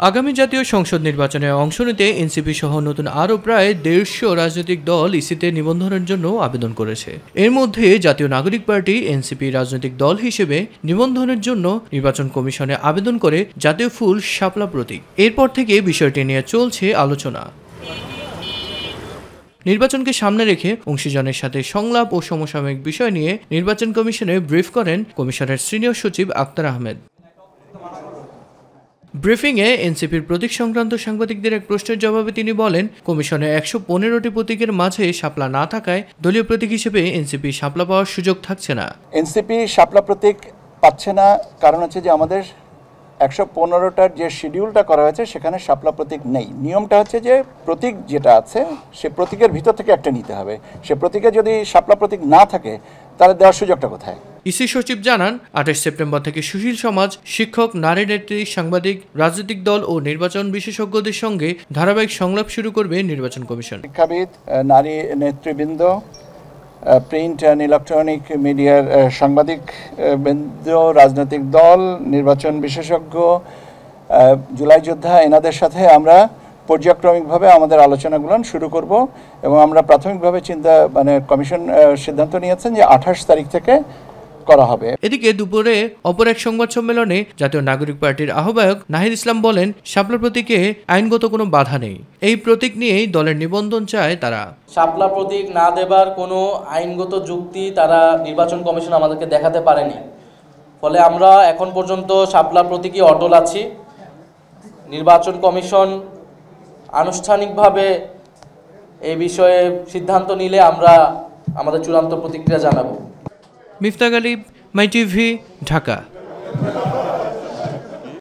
আগামী জাতীয় সংসদ নির্বাচনে অংশ নিতে এনসিপি সহ নতুন আরও প্রায় 150 রাজনৈতিক দল ইসিতে নিবন্ধনের জন্য আবেদন করেছে। এর মধ্যে জাতীয় নাগরিক পার্টি এনসিপি রাজনৈতিক দল হিসেবে নিবন্ধনের জন্য নির্বাচন কমিশনে আবেদন করে জাতীয় ফুল শাপলা প্রতীক। এরপর থেকে বিষয়টি নিয়ে চলছে আলোচনা। নির্বাচনকে সামনে রেখে অংশীজনের সাথে সংলাপ ও সমসাময়িক বিষয় নিয়ে নির্বাচন কমিশনে ব্রিফ করেন কমিশনের সিনিয়র সচিব আক্তার আহমেদ। ব্রিফিংয়ে এনসিপির প্রতীক সংক্রান্ত সাংবাদিকদের এক প্রশ্নের জবাবে তিনি বলেন, কমিশনে 115টি প্রতীকের মাঝে শাপলা না থাকায় দলীয় প্রতীক হিসেবে এনসিপি শাপলা পাওয়ার সুযোগ থাকছে না। এনসিপি শাপলা প্রতীক পাচ্ছে না, কারণ হচ্ছে যে আমাদের 115টার যে শিডিউলটা করা হয়েছে সেখানে শাপলা প্রতীক নেই। নিয়মটা হচ্ছে যে প্রতীক যেটা আছে সে প্রতীকের ভিতর থেকে একটা নিতে হবে। সে প্রতীকে যদি শাপলা প্রতীক না থাকে তাহলে দেওয়ার সুযোগটা কোথায়? ইসি সচিব জানান, 28 সেপ্টেম্বর থেকে সুশীল সমাজ, শিক্ষক, নারী নেত্রী, সাংবাদিক, রাজনৈতিক দল ও নির্বাচন বিশেষজ্ঞদের সঙ্গে ধারাবাহিক সংলাপ শুরু করবে নির্বাচন কমিশন। শিক্ষাবিদ, নারী নেতৃবৃন্দ, প্রিন্ট অ্যান্ড ইলেকট্রনিক মিডিয়ার সাংবাদিক বৃন্দ, রাজনৈতিক দল, নির্বাচন বিশেষজ্ঞ, জুলাই যোদ্ধা, এনাদের সাথে আমরা পর্যায়ক্রমিকভাবে আমাদের আলোচনাগুলো শুরু করব এবং আমরা প্রাথমিকভাবে কমিশন সিদ্ধান্ত নিয়েছেন যে 28 তারিখ থেকে করা হবে। এদিকে দুপুরে অপর এক সংবাদ সম্মেলনে জাতীয় নাগরিক পার্টির আহ্বায়ক নাহিদ ইসলাম বলেন, শাপলা প্রতীকে আইনগত কোনো বাধা নেই। এই প্রতীক নিয়েই দলের নিবন্ধন চায় তারা। শাপলা প্রতীক না দেবার কোনো আইনগত যুক্তি তারা নির্বাচন কমিশন আমাদেরকে দেখাতে পারেনি। ফলে আমরা এখন পর্যন্ত শাপলা প্রতীকই অটল আছি। নির্বাচন কমিশন আনুষ্ঠানিকভাবে এই বিষয়ে সিদ্ধান্ত নিলে আমরা আমাদের চূড়ান্ত প্রতিক্রিয়া জানাবো। মিফতাহ গালিব, মাই টিভি, ঢাকা।